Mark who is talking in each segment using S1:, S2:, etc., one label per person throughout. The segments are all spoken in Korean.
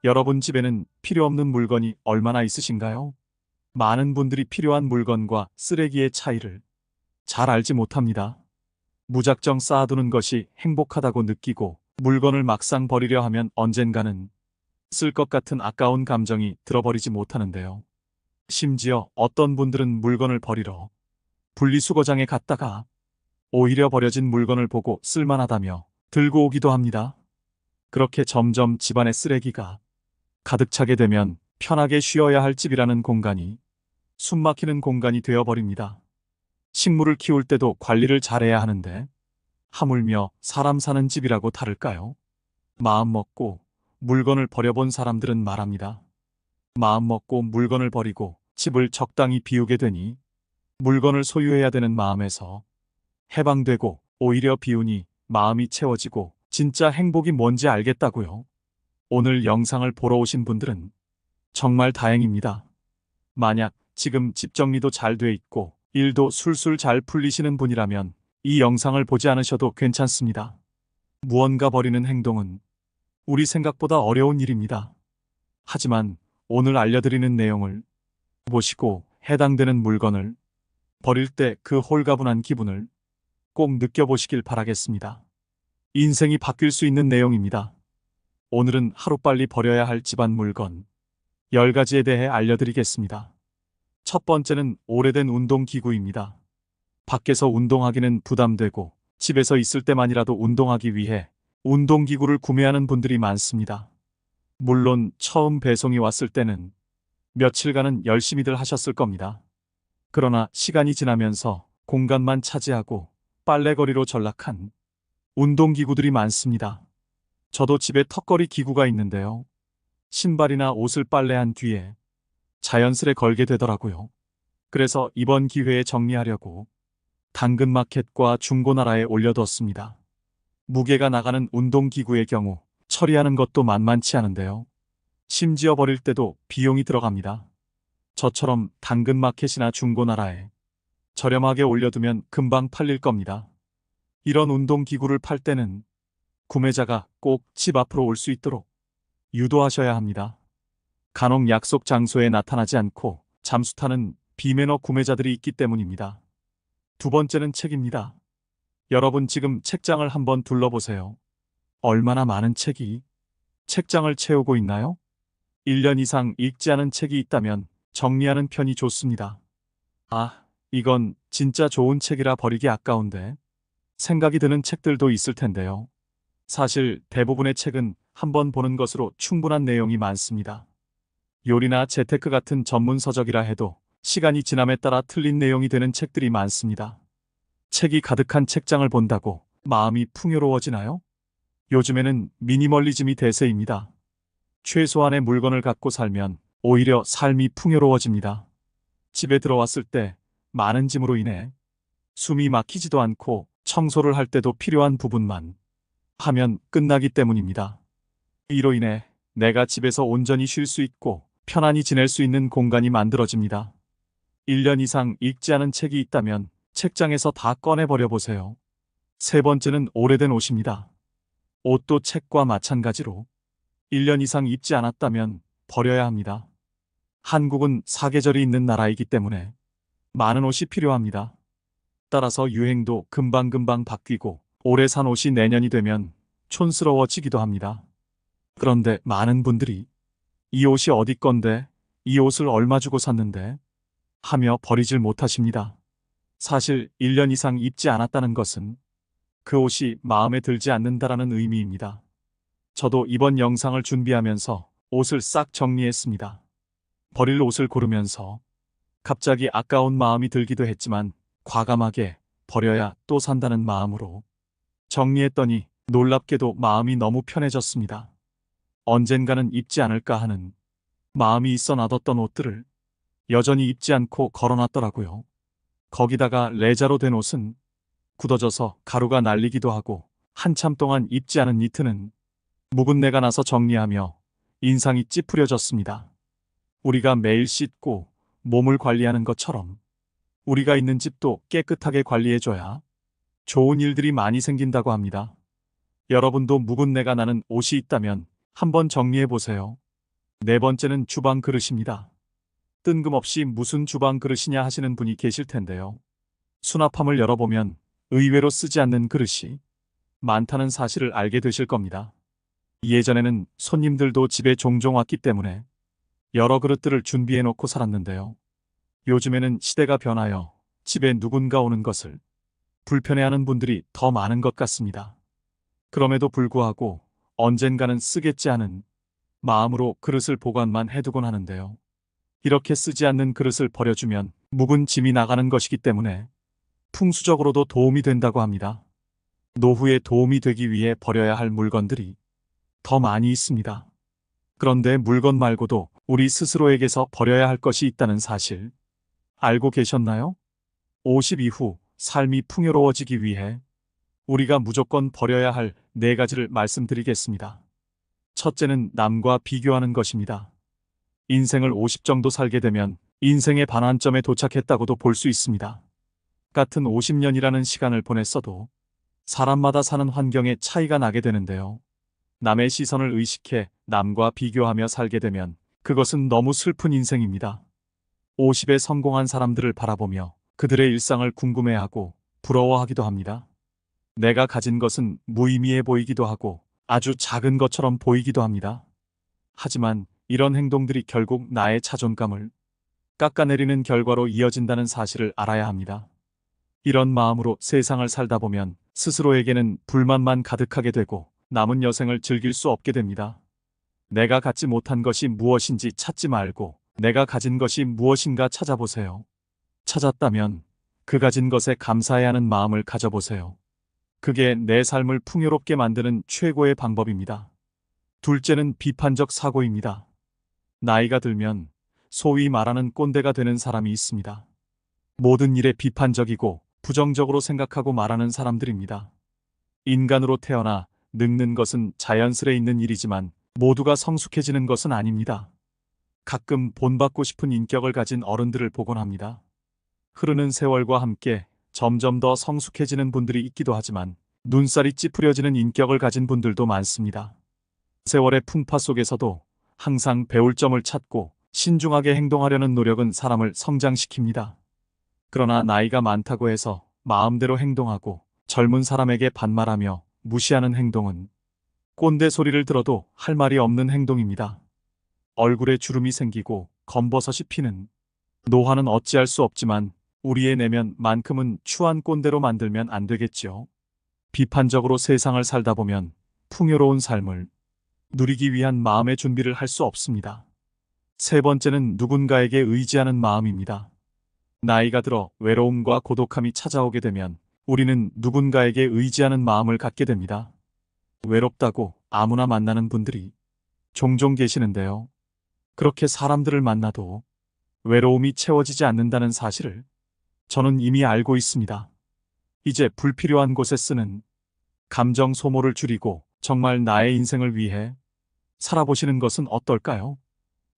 S1: 여러분 집에는 필요 없는 물건이 얼마나 있으신가요? 많은 분들이 필요한 물건과 쓰레기의 차이를 잘 알지 못합니다. 무작정 쌓아두는 것이 행복하다고 느끼고 물건을 막상 버리려 하면 언젠가는 쓸 것 같은 아까운 감정이 들어버리지 못하는데요. 심지어 어떤 분들은 물건을 버리러 분리수거장에 갔다가 오히려 버려진 물건을 보고 쓸만하다며 들고 오기도 합니다. 그렇게 점점 집안의 쓰레기가 가득 차게 되면 편하게 쉬어야 할 집이라는 공간이 숨막히는 공간이 되어버립니다. 식물을 키울 때도 관리를 잘해야 하는데 하물며 사람 사는 집이라고 다를까요? 마음 먹고 물건을 버려본 사람들은 말합니다. 마음 먹고 물건을 버리고 집을 적당히 비우게 되니 물건을 소유해야 되는 마음에서 해방되고 오히려 비우니 마음이 채워지고 진짜 행복이 뭔지 알겠다고요. 오늘 영상을 보러 오신 분들은 정말 다행입니다. 만약 지금 집 정리도 잘 돼 있고 일도 술술 잘 풀리시는 분이라면 이 영상을 보지 않으셔도 괜찮습니다. 무언가 버리는 행동은 우리 생각보다 어려운 일입니다. 하지만 오늘 알려드리는 내용을 보시고 해당되는 물건을 버릴 때 그 홀가분한 기분을 꼭 느껴보시길 바라겠습니다. 인생이 바뀔 수 있는 내용입니다. 오늘은 하루빨리 버려야 할 집안 물건 10가지에 대해 알려드리겠습니다. 첫 번째는 오래된 운동기구입니다. 밖에서 운동하기는 부담되고 집에서 있을 때만이라도 운동하기 위해 운동기구를 구매하는 분들이 많습니다. 물론 처음 배송이 왔을 때는 며칠간은 열심히들 하셨을 겁니다. 그러나 시간이 지나면서 공간만 차지하고 빨래거리로 전락한 운동기구들이 많습니다. 저도 집에 턱걸이 기구가 있는데요. 신발이나 옷을 빨래한 뒤에 자연스레 걸게 되더라고요. 그래서 이번 기회에 정리하려고 당근마켓과 중고나라에 올려뒀습니다. 무게가 나가는 운동기구의 경우 처리하는 것도 만만치 않은데요. 심지어 버릴 때도 비용이 들어갑니다. 저처럼 당근마켓이나 중고나라에 저렴하게 올려두면 금방 팔릴 겁니다. 이런 운동기구를 팔 때는 구매자가 꼭 집 앞으로 올 수 있도록 유도하셔야 합니다. 간혹 약속 장소에 나타나지 않고 잠수 타는 비매너 구매자들이 있기 때문입니다. 두 번째는 책입니다. 여러분 지금 책장을 한번 둘러보세요. 얼마나 많은 책이 책장을 채우고 있나요? 1년 이상 읽지 않은 책이 있다면 정리하는 편이 좋습니다. 아, 이건 진짜 좋은 책이라 버리기 아까운데 생각이 드는 책들도 있을 텐데요. 사실 대부분의 책은 한번 보는 것으로 충분한 내용이 많습니다. 요리나 재테크 같은 전문 서적이라 해도 시간이 지남에 따라 틀린 내용이 되는 책들이 많습니다. 책이 가득한 책장을 본다고 마음이 풍요로워지나요? 요즘에는 미니멀리즘이 대세입니다. 최소한의 물건을 갖고 살면 오히려 삶이 풍요로워집니다. 집에 들어왔을 때 많은 짐으로 인해 숨이 막히지도 않고 청소를 할 때도 필요한 부분만 하면 끝나기 때문입니다. 이로 인해 내가 집에서 온전히 쉴 수 있고 편안히 지낼 수 있는 공간이 만들어집니다. 1년 이상 읽지 않은 책이 있다면 책장에서 다 꺼내버려 보세요. 세 번째는 오래된 옷입니다. 옷도 책과 마찬가지로 1년 이상 입지 않았다면 버려야 합니다. 한국은 사계절이 있는 나라이기 때문에 많은 옷이 필요합니다. 따라서 유행도 금방금방 바뀌고 오래 산 옷이 내년이 되면 촌스러워지기도 합니다. 그런데 많은 분들이 이 옷이 어디 건데, 이 옷을 얼마 주고 샀는데 하며 버리질 못하십니다. 사실 1년 이상 입지 않았다는 것은 그 옷이 마음에 들지 않는다라는 의미입니다. 저도 이번 영상을 준비하면서 옷을 싹 정리했습니다. 버릴 옷을 고르면서 갑자기 아까운 마음이 들기도 했지만 과감하게 버려야 또 산다는 마음으로 정리했더니 놀랍게도 마음이 너무 편해졌습니다. 언젠가는 입지 않을까 하는 마음이 있어 놔뒀던 옷들을 여전히 입지 않고 걸어놨더라고요. 거기다가 레자로 된 옷은 굳어져서 가루가 날리기도 하고 한참 동안 입지 않은 니트는 묵은 내가 나서 정리하며 인상이 찌푸려졌습니다. 우리가 매일 씻고 몸을 관리하는 것처럼 우리가 있는 집도 깨끗하게 관리해줘야 좋은 일들이 많이 생긴다고 합니다. 여러분도 묵은 내가 나는 옷이 있다면 한번 정리해 보세요. 네 번째는 주방 그릇입니다. 뜬금없이 무슨 주방 그릇이냐 하시는 분이 계실 텐데요. 수납함을 열어보면 의외로 쓰지 않는 그릇이 많다는 사실을 알게 되실 겁니다. 예전에는 손님들도 집에 종종 왔기 때문에 여러 그릇들을 준비해 놓고 살았는데요. 요즘에는 시대가 변하여 집에 누군가 오는 것을 불편해하는 분들이 더 많은 것 같습니다. 그럼에도 불구하고 언젠가는 쓰겠지 하는 마음으로 그릇을 보관만 해두곤 하는데요. 이렇게 쓰지 않는 그릇을 버려주면 묵은 짐이 나가는 것이기 때문에 풍수적으로도 도움이 된다고 합니다. 노후에 도움이 되기 위해 버려야 할 물건들이 더 많이 있습니다. 그런데 물건 말고도 우리 스스로에게서 버려야 할 것이 있다는 사실 알고 계셨나요? 50 이후 삶이 풍요로워지기 위해 우리가 무조건 버려야 할 네 가지를 말씀드리겠습니다. 첫째는 남과 비교하는 것입니다. 인생을 50 정도 살게 되면 인생의 반환점에 도착했다고도 볼 수 있습니다. 같은 50년이라는 시간을 보냈어도 사람마다 사는 환경에 차이가 나게 되는데요. 남의 시선을 의식해 남과 비교하며 살게 되면 그것은 너무 슬픈 인생입니다. 50에 성공한 사람들을 바라보며 그들의 일상을 궁금해하고 부러워하기도 합니다. 내가 가진 것은 무의미해 보이기도 하고 아주 작은 것처럼 보이기도 합니다. 하지만 이런 행동들이 결국 나의 자존감을 깎아내리는 결과로 이어진다는 사실을 알아야 합니다. 이런 마음으로 세상을 살다 보면 스스로에게는 불만만 가득하게 되고 남은 여생을 즐길 수 없게 됩니다. 내가 갖지 못한 것이 무엇인지 찾지 말고 내가 가진 것이 무엇인가 찾아보세요. 찾았다면 그 가진 것에 감사해야 하는 마음을 가져보세요. 그게 내 삶을 풍요롭게 만드는 최고의 방법입니다. 둘째는 비판적 사고입니다. 나이가 들면 소위 말하는 꼰대가 되는 사람이 있습니다. 모든 일에 비판적이고 부정적으로 생각하고 말하는 사람들입니다. 인간으로 태어나 늙는 것은 자연스레 있는 일이지만 모두가 성숙해지는 것은 아닙니다. 가끔 본받고 싶은 인격을 가진 어른들을 보곤 합니다. 흐르는 세월과 함께 점점 더 성숙해지는 분들이 있기도 하지만 눈살이 찌푸려지는 인격을 가진 분들도 많습니다. 세월의 풍파 속에서도 항상 배울 점을 찾고 신중하게 행동하려는 노력은 사람을 성장시킵니다. 그러나 나이가 많다고 해서 마음대로 행동하고 젊은 사람에게 반말하며 무시하는 행동은 꼰대 소리를 들어도 할 말이 없는 행동입니다. 얼굴에 주름이 생기고 검버섯이 피는 노화는 어찌할 수 없지만 우리의 내면만큼은 추한 꼰대로 만들면 안 되겠지요. 비판적으로 세상을 살다 보면 풍요로운 삶을 누리기 위한 마음의 준비를 할 수 없습니다. 세 번째는 누군가에게 의지하는 마음입니다. 나이가 들어 외로움과 고독함이 찾아오게 되면 우리는 누군가에게 의지하는 마음을 갖게 됩니다. 외롭다고 아무나 만나는 분들이 종종 계시는데요. 그렇게 사람들을 만나도 외로움이 채워지지 않는다는 사실을 저는 이미 알고 있습니다. 이제 불필요한 곳에 쓰는 감정 소모를 줄이고 정말 나의 인생을 위해 살아보시는 것은 어떨까요?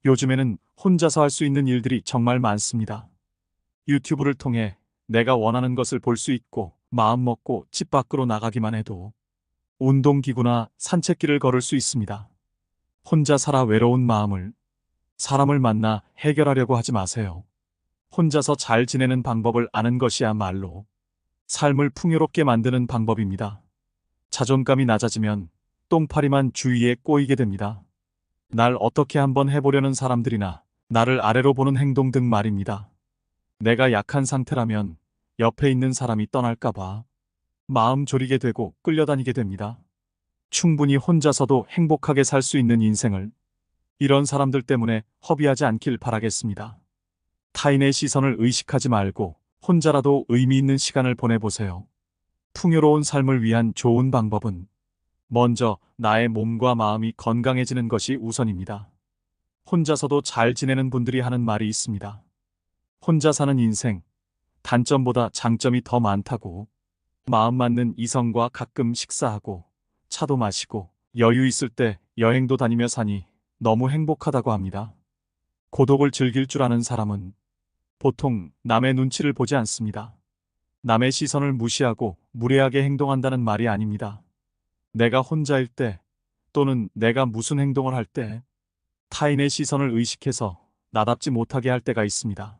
S1: 요즘에는 혼자서 할 수 있는 일들이 정말 많습니다. 유튜브를 통해 내가 원하는 것을 볼 수 있고 마음 먹고 집 밖으로 나가기만 해도 운동기구나 산책길을 걸을 수 있습니다. 혼자 살아 외로운 마음을 사람을 만나 해결하려고 하지 마세요. 혼자서 잘 지내는 방법을 아는 것이야말로 삶을 풍요롭게 만드는 방법입니다. 자존감이 낮아지면 똥파리만 주위에 꼬이게 됩니다. 날 어떻게 한번 해보려는 사람들이나 나를 아래로 보는 행동 등 말입니다. 내가 약한 상태라면 옆에 있는 사람이 떠날까봐 마음 졸이게 되고 끌려다니게 됩니다. 충분히 혼자서도 행복하게 살 수 있는 인생을 이런 사람들 때문에 허비하지 않길 바라겠습니다. 타인의 시선을 의식하지 말고 혼자라도 의미 있는 시간을 보내보세요. 풍요로운 삶을 위한 좋은 방법은 먼저 나의 몸과 마음이 건강해지는 것이 우선입니다. 혼자서도 잘 지내는 분들이 하는 말이 있습니다. 혼자 사는 인생, 단점보다 장점이 더 많다고. 마음 맞는 이성과 가끔 식사하고 차도 마시고 여유 있을 때 여행도 다니며 사니 너무 행복하다고 합니다. 고독을 즐길 줄 아는 사람은 보통 남의 눈치를 보지 않습니다. 남의 시선을 무시하고 무례하게 행동한다는 말이 아닙니다. 내가 혼자일 때 또는 내가 무슨 행동을 할 때 타인의 시선을 의식해서 나답지 못하게 할 때가 있습니다.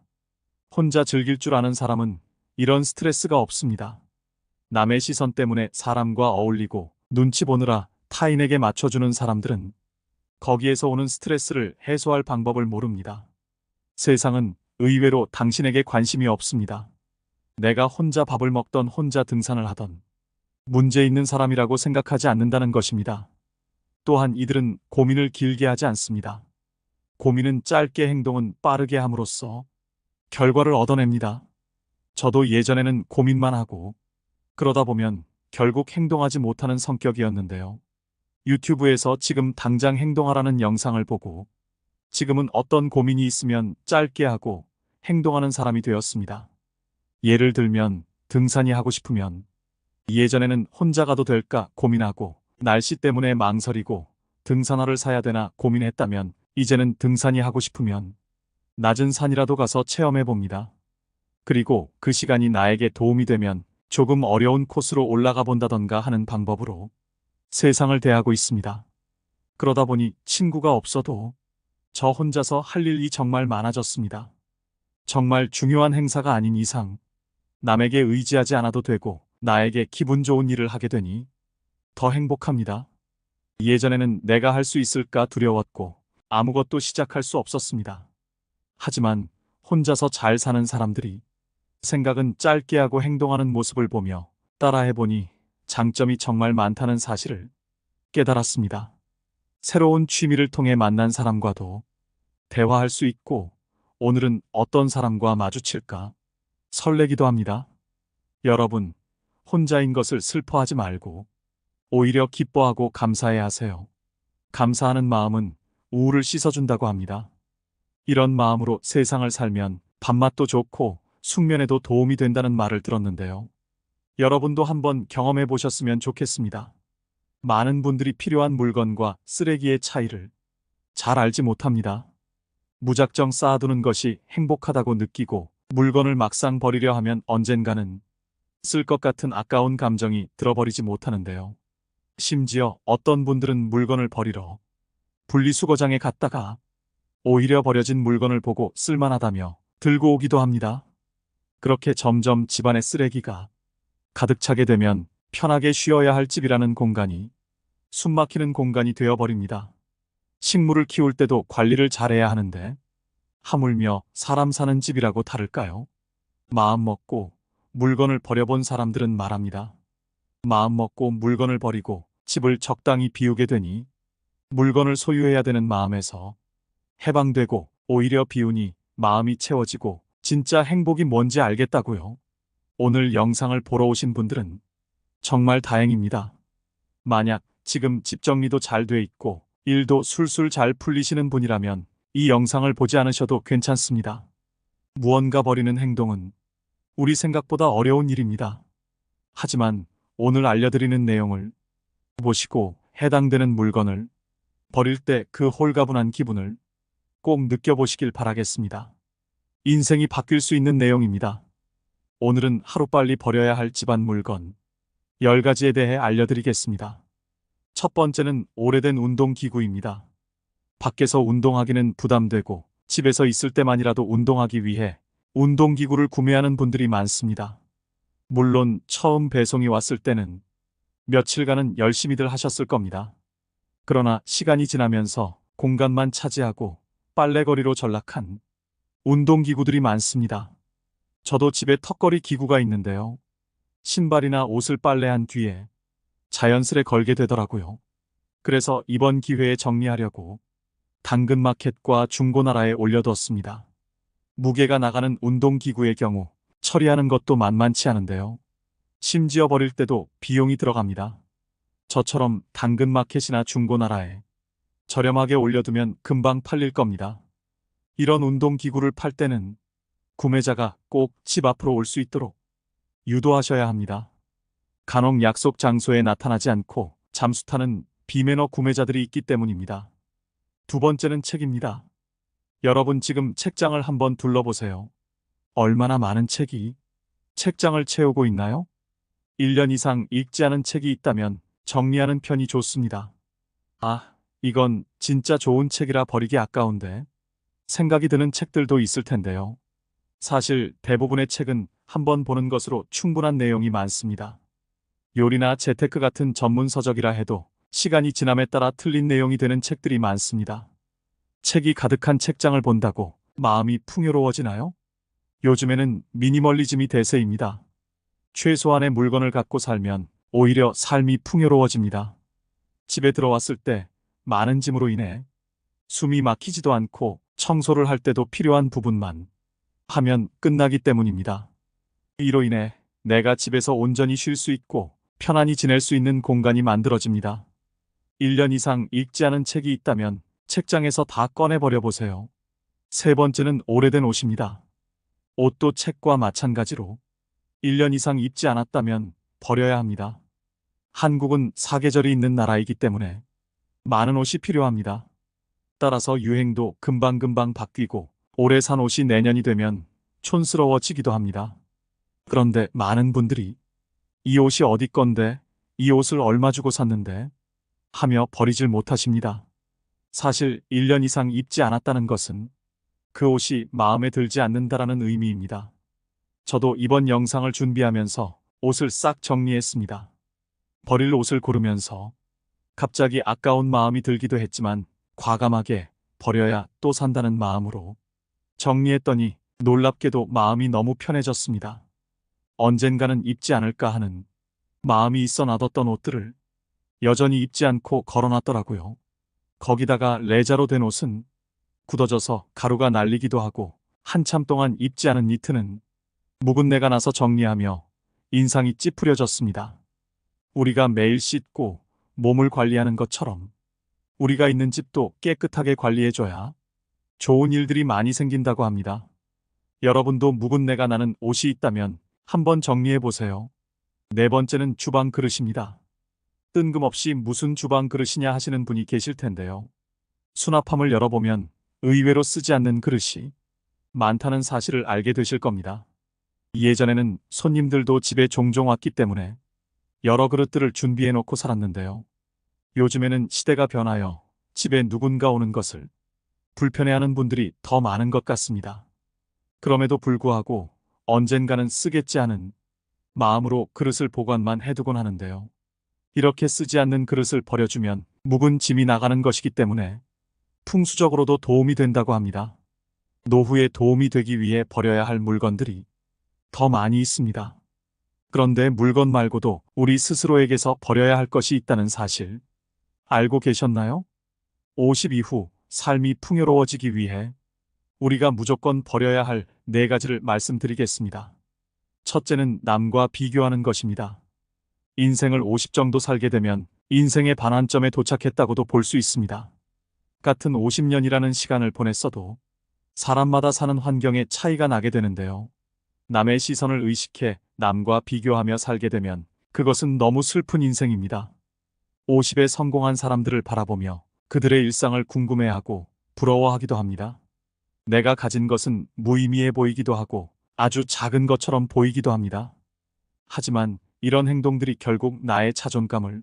S1: 혼자 즐길 줄 아는 사람은 이런 스트레스가 없습니다. 남의 시선 때문에 사람과 어울리고 눈치 보느라 타인에게 맞춰주는 사람들은 거기에서 오는 스트레스를 해소할 방법을 모릅니다. 세상은 의외로 당신에게 관심이 없습니다. 내가 혼자 밥을 먹던 혼자 등산을 하던 문제 있는 사람이라고 생각하지 않는다는 것입니다. 또한 이들은 고민을 길게 하지 않습니다. 고민은 짧게 행동은 빠르게 함으로써 결과를 얻어냅니다. 저도 예전에는 고민만 하고 그러다 보면 결국 행동하지 못하는 성격이었는데요. 유튜브에서 지금 당장 행동하라는 영상을 보고 지금은 어떤 고민이 있으면 짧게 하고 행동하는 사람이 되었습니다. 예를 들면 등산이 하고 싶으면 예전에는 혼자 가도 될까 고민하고 날씨 때문에 망설이고 등산화를 사야 되나 고민했다면 이제는 등산이 하고 싶으면 낮은 산이라도 가서 체험해 봅니다. 그리고 그 시간이 나에게 도움이 되면 조금 어려운 코스로 올라가 본다던가 하는 방법으로 세상을 대하고 있습니다. 그러다 보니 친구가 없어도 저 혼자서 할 일이 정말 많아졌습니다. 정말 중요한 행사가 아닌 이상 남에게 의지하지 않아도 되고 나에게 기분 좋은 일을 하게 되니 더 행복합니다. 예전에는 내가 할 수 있을까 두려웠고 아무것도 시작할 수 없었습니다. 하지만 혼자서 잘 사는 사람들이 생각은 짧게 하고 행동하는 모습을 보며 따라해보니 장점이 정말 많다는 사실을 깨달았습니다. 새로운 취미를 통해 만난 사람과도 대화할 수 있고 오늘은 어떤 사람과 마주칠까 설레기도 합니다. 여러분, 혼자인 것을 슬퍼하지 말고 오히려 기뻐하고 감사해야 하세요. 감사하는 마음은 우울을 씻어준다고 합니다. 이런 마음으로 세상을 살면 밥맛도 좋고 숙면에도 도움이 된다는 말을 들었는데요. 여러분도 한번 경험해 보셨으면 좋겠습니다. 많은 분들이 필요한 물건과 쓰레기의 차이를 잘 알지 못합니다. 무작정 쌓아두는 것이 행복하다고 느끼고 물건을 막상 버리려 하면 언젠가는 쓸 것 같은 아까운 감정이 들어버리지 못하는데요. 심지어 어떤 분들은 물건을 버리러 분리수거장에 갔다가 오히려 버려진 물건을 보고 쓸만하다며 들고 오기도 합니다. 그렇게 점점 집안의 쓰레기가 가득 차게 되면 편하게 쉬어야 할 집이라는 공간이 숨막히는 공간이 되어버립니다. 식물을 키울 때도 관리를 잘해야 하는데 하물며 사람 사는 집이라고 다를까요? 마음 먹고 물건을 버려본 사람들은 말합니다. 마음 먹고 물건을 버리고 집을 적당히 비우게 되니 물건을 소유해야 되는 마음에서 해방되고 오히려 비우니 마음이 채워지고 진짜 행복이 뭔지 알겠다고요. 오늘 영상을 보러 오신 분들은 정말 다행입니다. 만약 지금 집 정리도 잘 돼 있고 일도 술술 잘 풀리시는 분이라면 이 영상을 보지 않으셔도 괜찮습니다. 무언가 버리는 행동은 우리 생각보다 어려운 일입니다. 하지만 오늘 알려드리는 내용을 보시고 해당되는 물건을 버릴 때 그 홀가분한 기분을 꼭 느껴보시길 바라겠습니다. 인생이 바뀔 수 있는 내용입니다. 오늘은 하루빨리 버려야 할 집안 물건 10가지에 대해 알려드리겠습니다. 첫 번째는 오래된 운동기구입니다. 밖에서 운동하기는 부담되고 집에서 있을 때만이라도 운동하기 위해 운동기구를 구매하는 분들이 많습니다. 물론 처음 배송이 왔을 때는 며칠간은 열심히들 하셨을 겁니다. 그러나 시간이 지나면서 공간만 차지하고 빨래거리로 전락한 운동기구들이 많습니다. 저도 집에 턱걸이 기구가 있는데요. 신발이나 옷을 빨래한 뒤에 자연스레 걸게 되더라고요. 그래서 이번 기회에 정리하려고 당근마켓과 중고나라에 올려두었습니다. 무게가 나가는 운동기구의 경우 처리하는 것도 만만치 않은데요. 심지어 버릴 때도 비용이 들어갑니다. 저처럼 당근마켓이나 중고나라에 저렴하게 올려두면 금방 팔릴 겁니다. 이런 운동기구를 팔 때는 구매자가 꼭 집 앞으로 올 수 있도록 유도하셔야 합니다. 간혹 약속 장소에 나타나지 않고 잠수 타는 비매너 구매자들이 있기 때문입니다. 두 번째는 책입니다. 여러분 지금 책장을 한번 둘러보세요. 얼마나 많은 책이 책장을 채우고 있나요? 1년 이상 읽지 않은 책이 있다면 정리하는 편이 좋습니다. 아, 이건 진짜 좋은 책이라 버리기 아까운데 생각이 드는 책들도 있을 텐데요. 사실 대부분의 책은 한 번 보는 것으로 충분한 내용이 많습니다. 요리나 재테크 같은 전문 서적이라 해도 시간이 지남에 따라 틀린 내용이 되는 책들이 많습니다. 책이 가득한 책장을 본다고 마음이 풍요로워지나요? 요즘에는 미니멀리즘이 대세입니다. 최소한의 물건을 갖고 살면 오히려 삶이 풍요로워집니다. 집에 들어왔을 때 많은 짐으로 인해 숨이 막히지도 않고 청소를 할 때도 필요한 부분만 하면 끝나기 때문입니다. 이로 인해 내가 집에서 온전히 쉴 수 있고 편안히 지낼 수 있는 공간이 만들어집니다. 1년 이상 읽지 않은 책이 있다면 책장에서 다 꺼내버려 보세요. 세 번째는 오래된 옷입니다. 옷도 책과 마찬가지로 1년 이상 입지 않았다면 버려야 합니다. 한국은 사계절이 있는 나라이기 때문에 많은 옷이 필요합니다. 따라서 유행도 금방금방 바뀌고 오래 산 옷이 내년이 되면 촌스러워지기도 합니다. 그런데 많은 분들이 이 옷이 어디 건데, 이 옷을 얼마 주고 샀는데 하며 버리질 못하십니다. 사실 1년 이상 입지 않았다는 것은 그 옷이 마음에 들지 않는다라는 의미입니다. 저도 이번 영상을 준비하면서 옷을 싹 정리했습니다. 버릴 옷을 고르면서 갑자기 아까운 마음이 들기도 했지만 과감하게 버려야 또 산다는 마음으로 정리했더니 놀랍게도 마음이 너무 편해졌습니다. 언젠가는 입지 않을까 하는 마음이 있어 놔뒀던 옷들을 여전히 입지 않고 걸어놨더라고요. 거기다가 레자로 된 옷은 굳어져서 가루가 날리기도 하고 한참 동안 입지 않은 니트는 묵은 내가 나서 정리하며 인상이 찌푸려졌습니다. 우리가 매일 씻고 몸을 관리하는 것처럼 우리가 있는 집도 깨끗하게 관리해줘야 좋은 일들이 많이 생긴다고 합니다. 여러분도 묵은 내가 나는 옷이 있다면 한번 정리해보세요. 네 번째는 주방 그릇입니다. 뜬금없이 무슨 주방 그릇이냐 하시는 분이 계실 텐데요. 수납함을 열어보면 의외로 쓰지 않는 그릇이 많다는 사실을 알게 되실 겁니다. 예전에는 손님들도 집에 종종 왔기 때문에 여러 그릇들을 준비해 놓고 살았는데요. 요즘에는 시대가 변하여 집에 누군가 오는 것을 불편해하는 분들이 더 많은 것 같습니다. 그럼에도 불구하고 언젠가는 쓰겠지 하는 마음으로 그릇을 보관만 해두곤 하는데요. 이렇게 쓰지 않는 그릇을 버려주면 묵은 짐이 나가는 것이기 때문에 풍수적으로도 도움이 된다고 합니다. 노후에 도움이 되기 위해 버려야 할 물건들이 더 많이 있습니다. 그런데 물건 말고도 우리 스스로에게서 버려야 할 것이 있다는 사실 알고 계셨나요? 50 이후 삶이 풍요로워지기 위해 우리가 무조건 버려야 할 4가지를 말씀드리겠습니다. 첫째는 남과 비교하는 것입니다. 인생을 50 정도 살게 되면 인생의 반환점에 도착했다고도 볼 수 있습니다. 같은 50년이라는 시간을 보냈어도 사람마다 사는 환경에 차이가 나게 되는데요. 남의 시선을 의식해 남과 비교하며 살게 되면 그것은 너무 슬픈 인생입니다. 50에 성공한 사람들을 바라보며 그들의 일상을 궁금해하고 부러워하기도 합니다. 내가 가진 것은 무의미해 보이기도 하고 아주 작은 것처럼 보이기도 합니다. 하지만 이런 행동들이 결국 나의 자존감을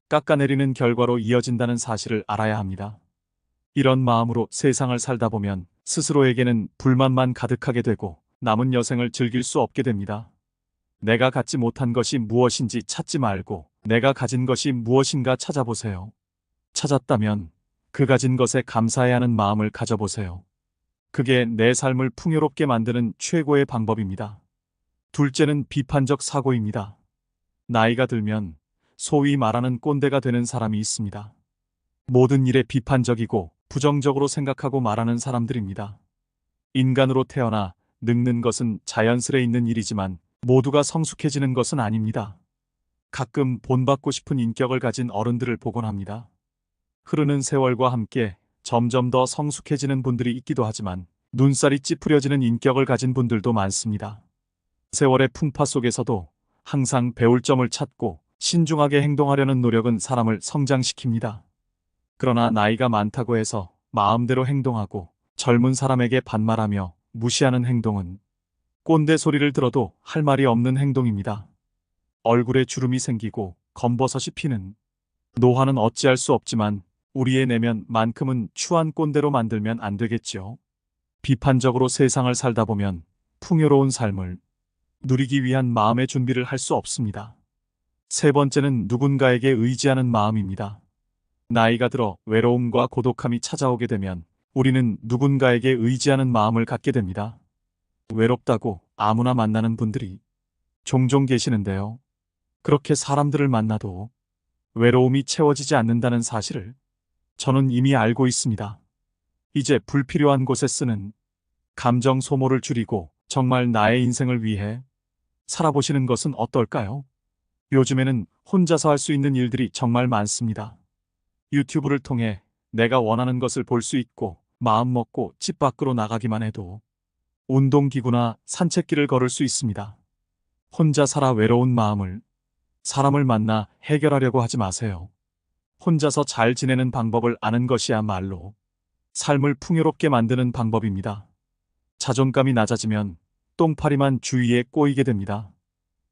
S1: 깎아내리는 결과로 이어진다는 사실을 알아야 합니다. 이런 마음으로 세상을 살다 보면 스스로에게는 불만만 가득하게 되고 남은 여생을 즐길 수 없게 됩니다. 내가 갖지 못한 것이 무엇인지 찾지 말고 내가 가진 것이 무엇인가 찾아보세요. 찾았다면 그 가진 것에 감사해야 하는 마음을 가져보세요. 그게 내 삶을 풍요롭게 만드는 최고의 방법입니다. 둘째는 비판적 사고입니다. 나이가 들면 소위 말하는 꼰대가 되는 사람이 있습니다. 모든 일에 비판적이고 부정적으로 생각하고 말하는 사람들입니다. 인간으로 태어나 늙는 것은 자연스레 있는 일이지만 모두가 성숙해지는 것은 아닙니다. 가끔 본받고 싶은 인격을 가진 어른들을 보곤 합니다. 흐르는 세월과 함께 점점 더 성숙해지는 분들이 있기도 하지만 눈살이 찌푸려지는 인격을 가진 분들도 많습니다. 세월의 풍파 속에서도 항상 배울 점을 찾고 신중하게 행동하려는 노력은 사람을 성장시킵니다. 그러나 나이가 많다고 해서 마음대로 행동하고 젊은 사람에게 반말하며 무시하는 행동은 꼰대 소리를 들어도 할 말이 없는 행동입니다. 얼굴에 주름이 생기고 검버섯이 피는 노화는 어찌할 수 없지만 우리의 내면만큼은 추한 꼰대로 만들면 안 되겠지요. 비판적으로 세상을 살다 보면 풍요로운 삶을 누리기 위한 마음의 준비를 할 수 없습니다. 세 번째는 누군가에게 의지하는 마음입니다. 나이가 들어 외로움과 고독함이 찾아오게 되면 우리는 누군가에게 의지하는 마음을 갖게 됩니다. 외롭다고 아무나 만나는 분들이 종종 계시는데요. 그렇게 사람들을 만나도 외로움이 채워지지 않는다는 사실을 저는 이미 알고 있습니다. 이제 불필요한 곳에 쓰는 감정 소모를 줄이고 정말 나의 인생을 위해 살아보시는 것은 어떨까요? 요즘에는 혼자서 할 수 있는 일들이 정말 많습니다. 유튜브를 통해 내가 원하는 것을 볼 수 있고 마음 먹고 집 밖으로 나가기만 해도 운동기구나 산책길을 걸을 수 있습니다. 혼자 살아 외로운 마음을 사람을 만나 해결하려고 하지 마세요. 혼자서 잘 지내는 방법을 아는 것이야말로 삶을 풍요롭게 만드는 방법입니다. 자존감이 낮아지면 똥파리만 주위에 꼬이게 됩니다.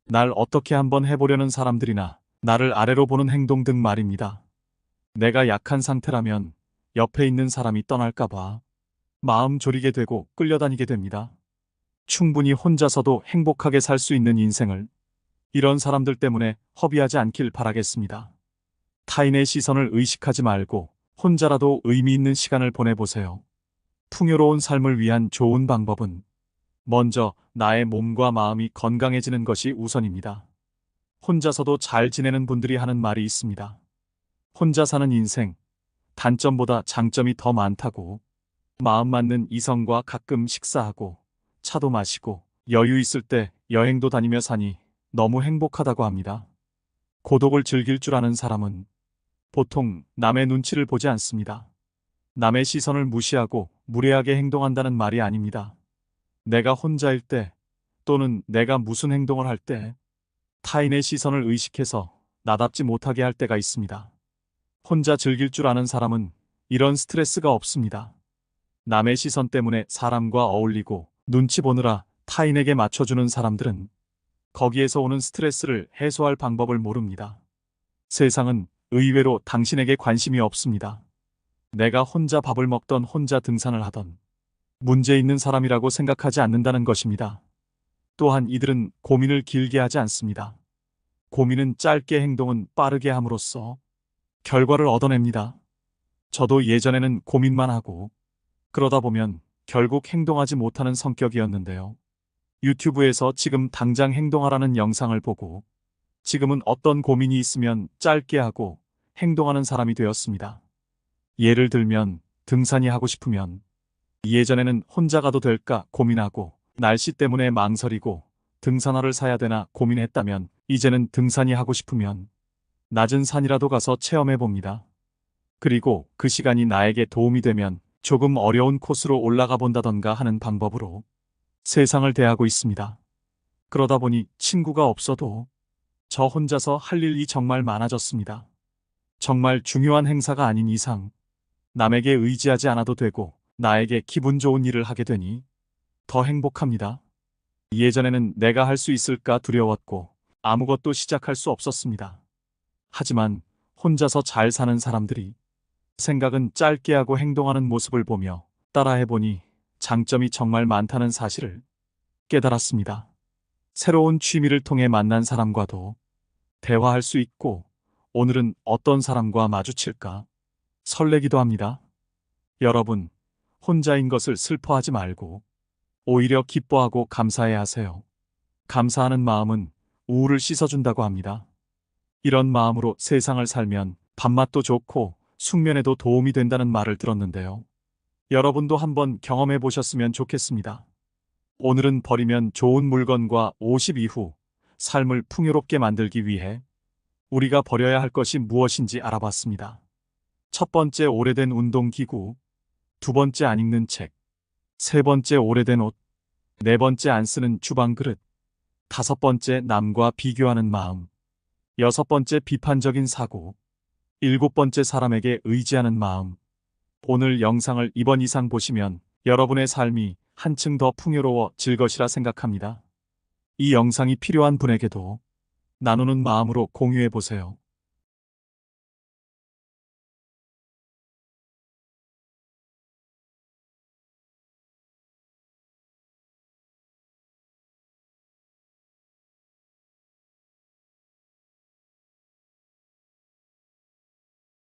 S1: 날 어떻게 한번 해보려는 사람들이나 나를 아래로 보는 행동 등 말입니다. 내가 약한 상태라면 옆에 있는 사람이 떠날까봐 마음 졸이게 되고 끌려다니게 됩니다. 충분히 혼자서도 행복하게 살 수 있는 인생을 이런 사람들 때문에 허비하지 않길 바라겠습니다. 타인의 시선을 의식하지 말고 혼자라도 의미 있는 시간을 보내보세요. 풍요로운 삶을 위한 좋은 방법은 먼저 나의 몸과 마음이 건강해지는 것이 우선입니다. 혼자서도 잘 지내는 분들이 하는 말이 있습니다. 혼자 사는 인생, 단점보다 장점이 더 많다고. 마음 맞는 이성과 가끔 식사하고 차도 마시고 여유 있을 때 여행도 다니며 사니 너무 행복하다고 합니다. 고독을 즐길 줄 아는 사람은 보통 남의 눈치를 보지 않습니다. 남의 시선을 무시하고 무례하게 행동한다는 말이 아닙니다. 내가 혼자일 때 또는 내가 무슨 행동을 할 때 타인의 시선을 의식해서 나답지 못하게 할 때가 있습니다. 혼자 즐길 줄 아는 사람은 이런 스트레스가 없습니다. 남의 시선 때문에 사람과 어울리고 눈치 보느라 타인에게 맞춰주는 사람들은 거기에서 오는 스트레스를 해소할 방법을 모릅니다. 세상은 의외로 당신에게 관심이 없습니다. 내가 혼자 밥을 먹던 혼자 등산을 하던 문제 있는 사람이라고 생각하지 않는다는 것입니다. 또한 이들은 고민을 길게 하지 않습니다. 고민은 짧게 행동은 빠르게 함으로써 결과를 얻어냅니다. 저도 예전에는 고민만 하고 그러다 보면 결국 행동하지 못하는 성격이었는데요. 유튜브에서 지금 당장 행동하라는 영상을 보고 지금은 어떤 고민이 있으면 짧게 하고 행동하는 사람이 되었습니다. 예를 들면 등산이 하고 싶으면 예전에는 혼자 가도 될까 고민하고 날씨 때문에 망설이고 등산화를 사야 되나 고민했다면 이제는 등산이 하고 싶으면 낮은 산이라도 가서 체험해 봅니다. 그리고 그 시간이 나에게 도움이 되면 조금 어려운 코스로 올라가 본다던가 하는 방법으로 세상을 대하고 있습니다. 그러다 보니 친구가 없어도 저 혼자서 할 일이 정말 많아졌습니다. 정말 중요한 행사가 아닌 이상 남에게 의지하지 않아도 되고 나에게 기분 좋은 일을 하게 되니 더 행복합니다. 예전에는 내가 할 수 있을까 두려웠고 아무것도 시작할 수 없었습니다. 하지만 혼자서 잘 사는 사람들이 생각은 짧게 하고 행동하는 모습을 보며 따라해보니 장점이 정말 많다는 사실을 깨달았습니다. 새로운 취미를 통해 만난 사람과도 대화할 수 있고 오늘은 어떤 사람과 마주칠까 설레기도 합니다. 여러분, 혼자인 것을 슬퍼하지 말고 오히려 기뻐하고 감사해야 하세요. 감사하는 마음은 우울을 씻어준다고 합니다. 이런 마음으로 세상을 살면 밥맛도 좋고 숙면에도 도움이 된다는 말을 들었는데요. 여러분도 한번 경험해 보셨으면 좋겠습니다. 오늘은 버리면 좋은 물건과 50 이후 삶을 풍요롭게 만들기 위해 우리가 버려야 할 것이 무엇인지 알아봤습니다. 첫 번째, 오래된 운동기구. 두 번째, 안 읽는 책. 세 번째, 오래된 옷. 네 번째, 안 쓰는 주방 그릇. 다섯 번째, 남과 비교하는 마음. 여섯 번째, 비판적인 사고. 일곱 번째, 사람에게 의지하는 마음. 오늘 영상을 2번 이상 보시면 여러분의 삶이 한층 더 풍요로워질 것이라 생각합니다. 이 영상이 필요한 분에게도 나누는 마음으로 공유해 보세요.